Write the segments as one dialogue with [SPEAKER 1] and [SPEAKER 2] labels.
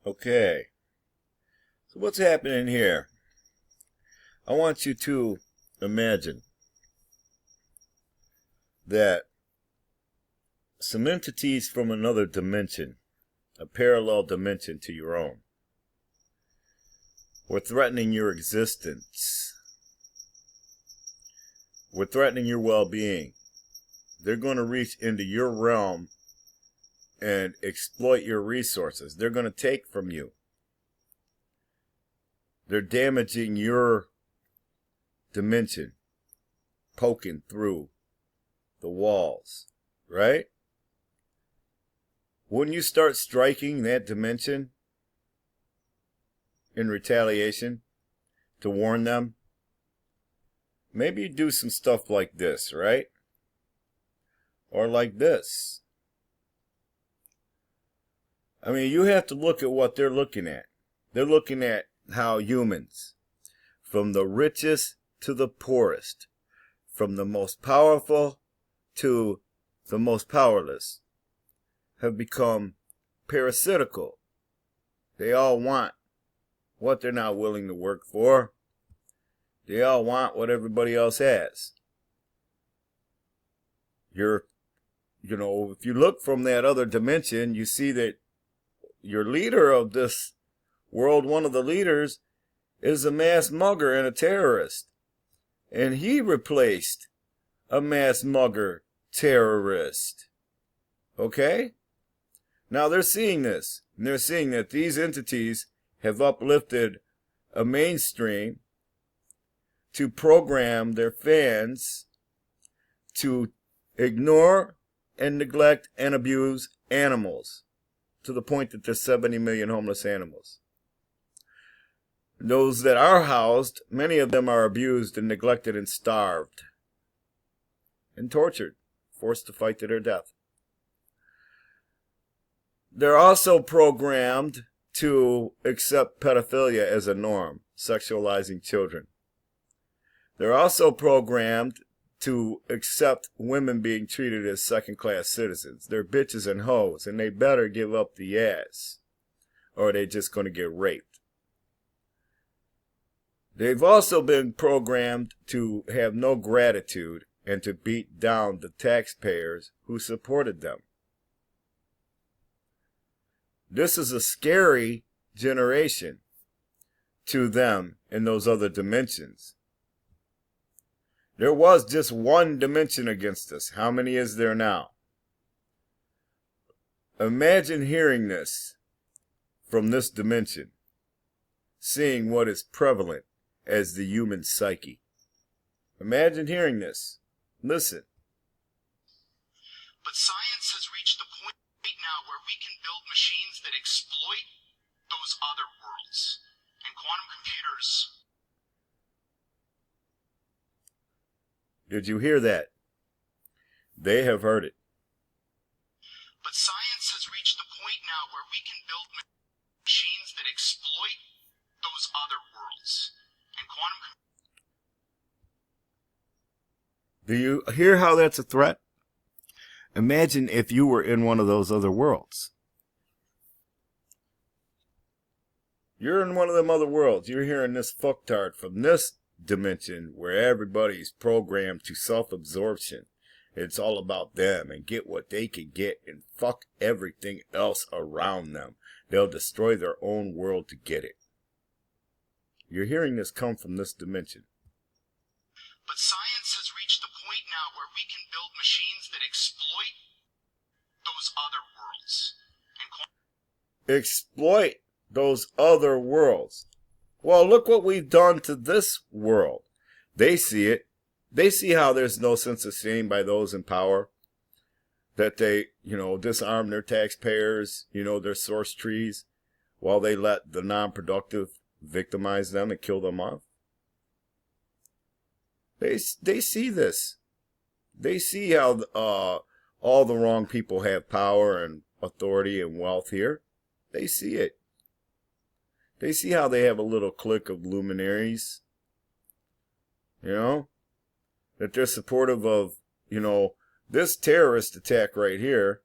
[SPEAKER 1] Okay, so what's happening here? I want you to imagine that some entities from another dimension, a parallel dimension to your own, were threatening your existence. We're threatening your well-being. They're going to reach into your realm and exploit your resources. They're going to take from you. They're damaging your dimension, poking through the walls, right? Wouldn't you start striking that dimension in retaliation to warn them? Maybe you do some stuff like this, right? Or like this. I mean, you have to look at what they're looking at. They're looking at how humans, from the richest to the poorest, from the most powerful to the most powerless, have become parasitical. They all want what they're not willing to work for. They all want what everybody else has. If you look from that other dimension, you see that your leader of this world, one of the leaders, is a mass mugger and a terrorist. And he replaced a mass mugger terrorist. Okay? Now they're seeing this. And they're seeing that these entities have uplifted a mainstream to program their fans to ignore and neglect and abuse animals to the point that there's 70 million homeless animals. Those that are housed, many of them are abused and neglected and starved and tortured, forced to fight to their death. They're also programmed to accept pedophilia as a norm, sexualizing children. They're also programmed to accept women being treated as second-class citizens. They're bitches and hoes, and they better give up the ass, or they're just going to get raped. They've also been programmed to have no gratitude and to beat down the taxpayers who supported them. This is a scary generation to them in those other dimensions. There was just one dimension against us. How many is there now? Imagine hearing this from this dimension, seeing what is prevalent as the human psyche. Imagine hearing this. Listen.
[SPEAKER 2] But science has reached the point now where we can build machines that exploit those other worlds. And quantum computers...
[SPEAKER 1] Did you hear that? They have heard it.
[SPEAKER 2] But science has reached the point now where we can build machines that exploit those other worlds. And quantum...
[SPEAKER 1] Do you hear how that's a threat? Imagine if you were in one of those other worlds. You're in one of them other worlds. You're hearing this fucktard from this dimension where everybody's programmed to self-absorption. It's all about them and get what they can get and fuck everything else around them. They'll destroy their own world to get it. You're hearing this come from this dimension.
[SPEAKER 2] But science has reached the point now where we can build machines that exploit those other worlds. And
[SPEAKER 1] exploit those other worlds. Well, look what we've done to this world. They see it. They see how there's no sense of shame by those in power. That they, disarm their taxpayers, their source trees, while they let the non-productive victimize them and kill them off. They see this. They see how all the wrong people have power and authority and wealth here. They see it. They see how they have a little clique of luminaries, that they're supportive of, this terrorist attack right here.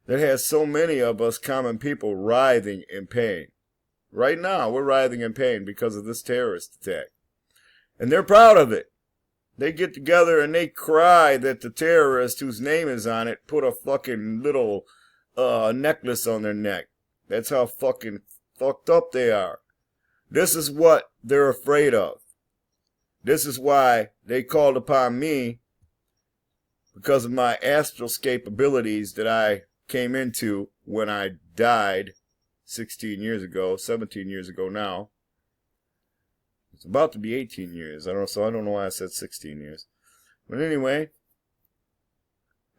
[SPEAKER 1] that has so many of us common people writhing in pain. Right now, we're writhing in pain because of this terrorist attack. And they're proud of it. They get together and they cry that the terrorist whose name is on it put a fucking little necklace on their neck. That's how fucking fucked up they are. This is what they're afraid of. This is why they called upon me, because of my astralscape abilities that I came into when I died 16 years ago, 17 years ago now. It's about to be 18 years. I don't know why I said 16 years. But anyway,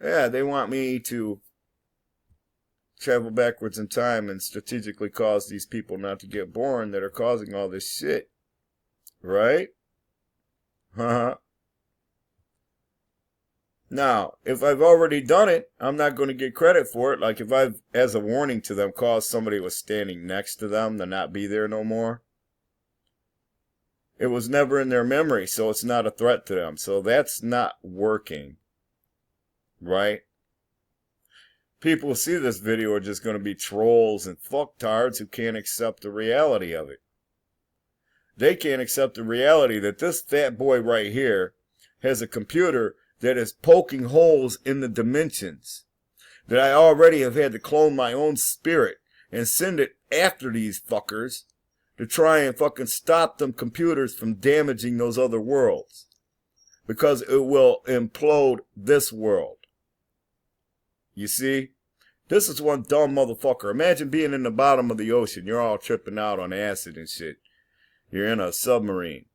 [SPEAKER 1] yeah, they want me to travel backwards in time and strategically cause these people not to get born that are causing all this shit. Right? Now, if I've already done it, I'm not going to get credit for it. Like if I've, as a warning to them, caused somebody who was standing next to them to not be there no more. It was never in their memory, so it's not a threat to them. So that's not working. Right? People who see this video are just going to be trolls and fucktards who can't accept the reality of it. They can't accept the reality that this fat boy right here has a computer that is poking holes in the dimensions. That I already have had to clone my own spirit and send it after these fuckers to try and fucking stop them computers from damaging those other worlds. Because it will implode this world. You see? This is one dumb motherfucker. Imagine being in the bottom of the ocean. You're all tripping out on acid and shit. You're in a submarine.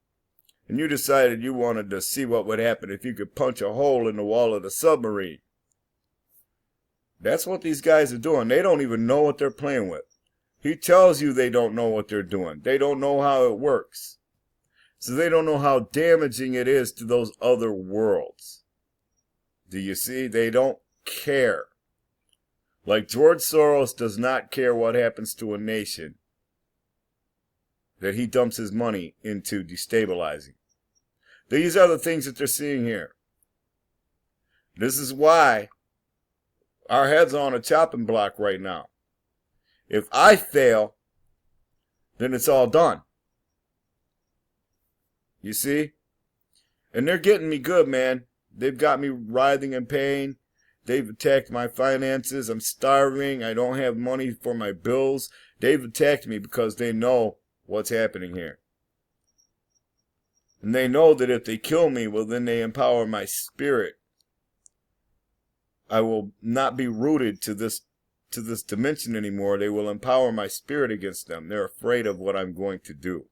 [SPEAKER 1] And you decided you wanted to see what would happen if you could punch a hole in the wall of the submarine. That's what these guys are doing. They don't even know what they're playing with. He tells you they don't know what they're doing. They don't know how it works. So they don't know how damaging it is to those other worlds. Do you see? They don't care. Like George Soros does not care what happens to a nation that he dumps his money into destabilizing. These are the things that they're seeing here. This is why our heads are on a chopping block right now. If I fail, then it's all done. You see? And they're getting me good, man. They've got me writhing in pain. They've attacked my finances. I'm starving. I don't have money for my bills. They've attacked me because they know what's happening here. And they know that if they kill me, well, then they empower my spirit. I will not be rooted to this dimension anymore. They will empower my spirit against them. They're afraid of what I'm going to do.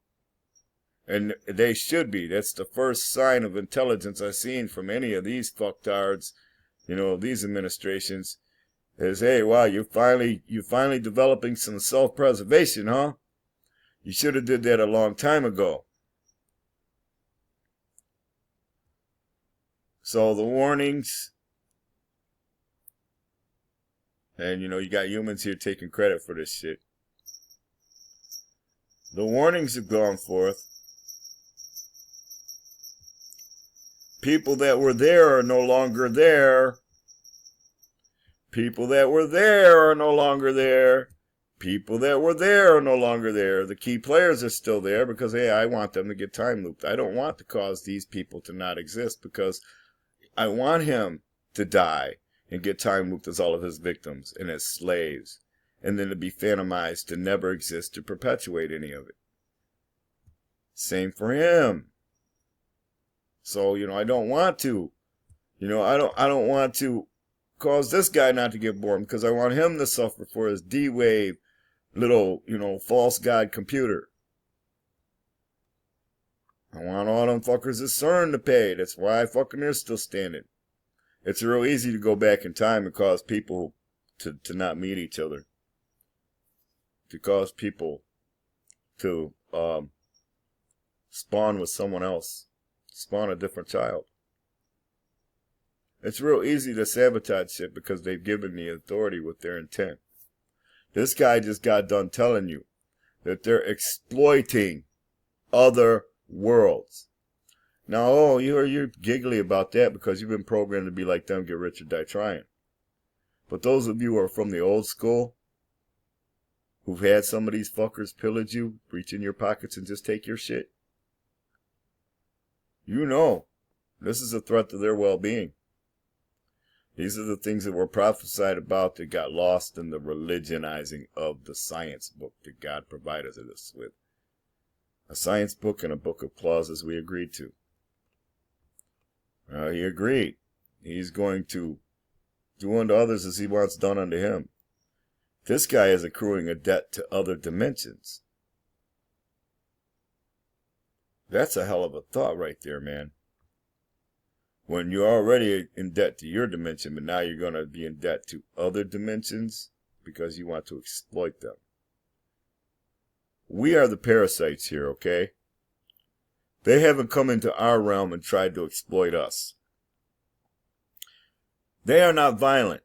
[SPEAKER 1] And they should be. That's the first sign of intelligence I've seen from any of these fucktards, these administrations, is, hey, wow, you're finally developing some self-preservation, huh? You should have did that a long time ago. So the warnings, and you got humans here taking credit for this shit. The warnings have gone forth. People that were there are no longer there. People that were there are no longer there. People that were there are no longer there. The key players are still there because, hey, I want them to get time looped. I don't want to cause these people to not exist because I want him to die and get time looped as all of his victims and as slaves, and then to be phantomized to never exist to perpetuate any of it. Same for him. So, I don't want to. I don't want to cause this guy not to get born because I want him to suffer for his D-Wave little, false god computer. I want all them fuckers at CERN to pay. That's why fucking they're still standing. It's real easy to go back in time and cause people to not meet each other. To cause people to spawn with someone else. Spawn a different child. It's real easy to sabotage shit because they've given the authority with their intent. This guy just got done telling you that they're exploiting other worlds. Now, you're giggly about that because you've been programmed to be like them, get rich or die trying. But those of you who are from the old school, who've had some of these fuckers pillage you, reach in your pockets and just take your shit, you know this is a threat to their well-being. These are the things that were prophesied about that got lost in the religionizing of the science book that God provided us with. A science book and a book of clauses we agreed to. He agreed. He's going to do unto others as he wants done unto him. This guy is accruing a debt to other dimensions. That's a hell of a thought right there, man. When you're already in debt to your dimension, but now you're going to be in debt to other dimensions because you want to exploit them. We are the parasites here, okay? They haven't come into our realm and tried to exploit us. They are not violent.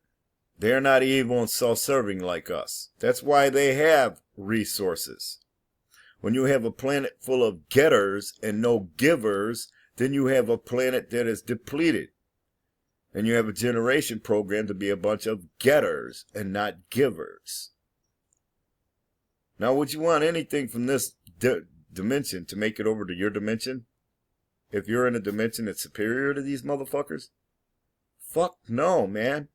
[SPEAKER 1] They are not evil and self-serving like us. That's why they have resources. When you have a planet full of getters and no givers, then you have a planet that is depleted. And you have a generation programmed to be a bunch of getters and not givers. Now, would you want anything from this dimension to make it over to your dimension? If you're in a dimension that's superior to these motherfuckers? Fuck no, man.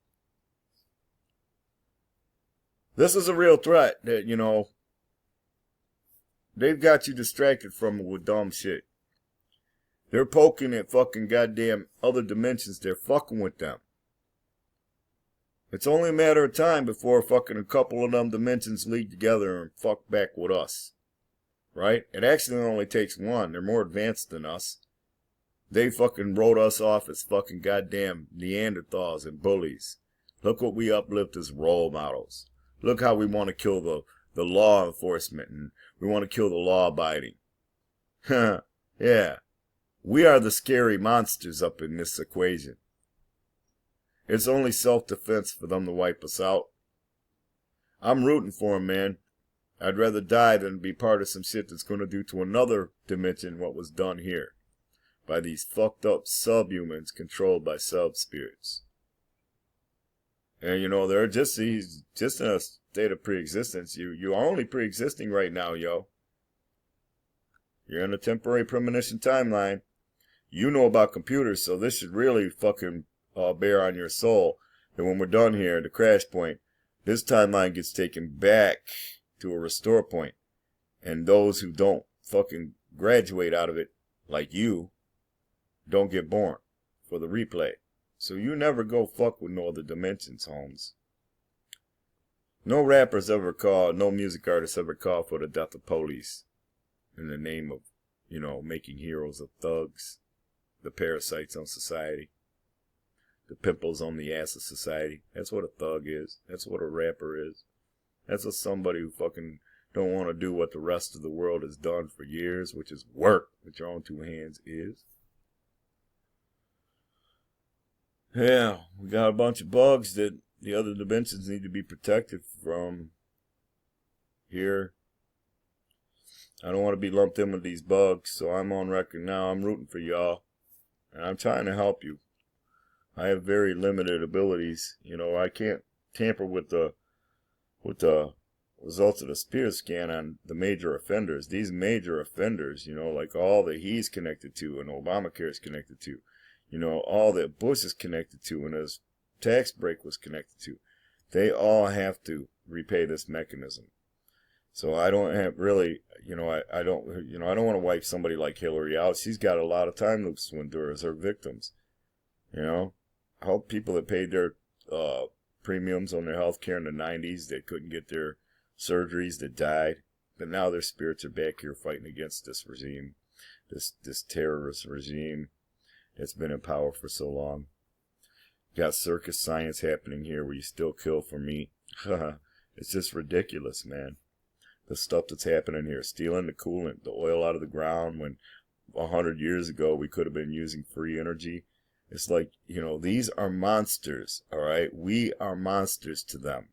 [SPEAKER 1] This is a real threat that, you know, they've got you distracted from it with dumb shit. They're poking at fucking goddamn other dimensions. They're fucking with them. It's only a matter of time before fucking a couple of them dimensions league together and fuck back with us. Right? It actually only takes one. They're more advanced than us. They fucking wrote us off as fucking goddamn Neanderthals and bullies. Look what we uplift as role models. Look how we want to kill the law enforcement and we want to kill the law abiding. Yeah. We are the scary monsters up in this equation. It's only self-defense for them to wipe us out. I'm rooting for them, man. I'd rather die than be part of some shit that's going to do to another dimension what was done here by these fucked up subhumans controlled by sub-spirits. And you know, they're just in a state of pre-existence. You are only pre-existing right now, yo. You're in a temporary premonition timeline. You know about computers, so this should really fucking bear on your soul. And when we're done here, the crash point, this timeline gets taken back to a restore point. And those who don't fucking graduate out of it, like you, don't get born for the replay. So you never go fuck with no other dimensions, Holmes. No rappers ever call, no music artists ever call for the death of police in the name of, you know, making heroes of thugs, the parasites on society, the pimples on the ass of society. That's what a thug is. That's what a rapper is. That's what somebody who fucking don't want to do what the rest of the world has done for years, which is work with your own two hands, is. Yeah, we got a bunch of bugs that the other dimensions need to be protected from here. I don't want to be lumped in with these bugs, so I'm on record now. I'm rooting for y'all, and I'm trying to help you. I have very limited abilities. You know, I can't tamper with the results of the spirit scan on the major offenders. These major offenders, you know, like all that he's connected to and Obamacare is connected to. You know, all that Bush is connected to and his tax break was connected to. They all have to repay this mechanism. So I don't have really, you know, I don't want to wipe somebody like Hillary out. She's got a lot of time loops to endure as her victims. You know, help people that paid their premiums on their health care in the 90s that couldn't get their surgeries, that died. But now their spirits are back here fighting against this regime, this terrorist regime that's been in power for so long. Got circus science happening here where you still kill for meat. It's just ridiculous, man. The stuff that's happening here, stealing the coolant, the oil out of the ground when 100 years ago we could have been using free energy. It's like, you know, these are monsters, all right? We are monsters to them.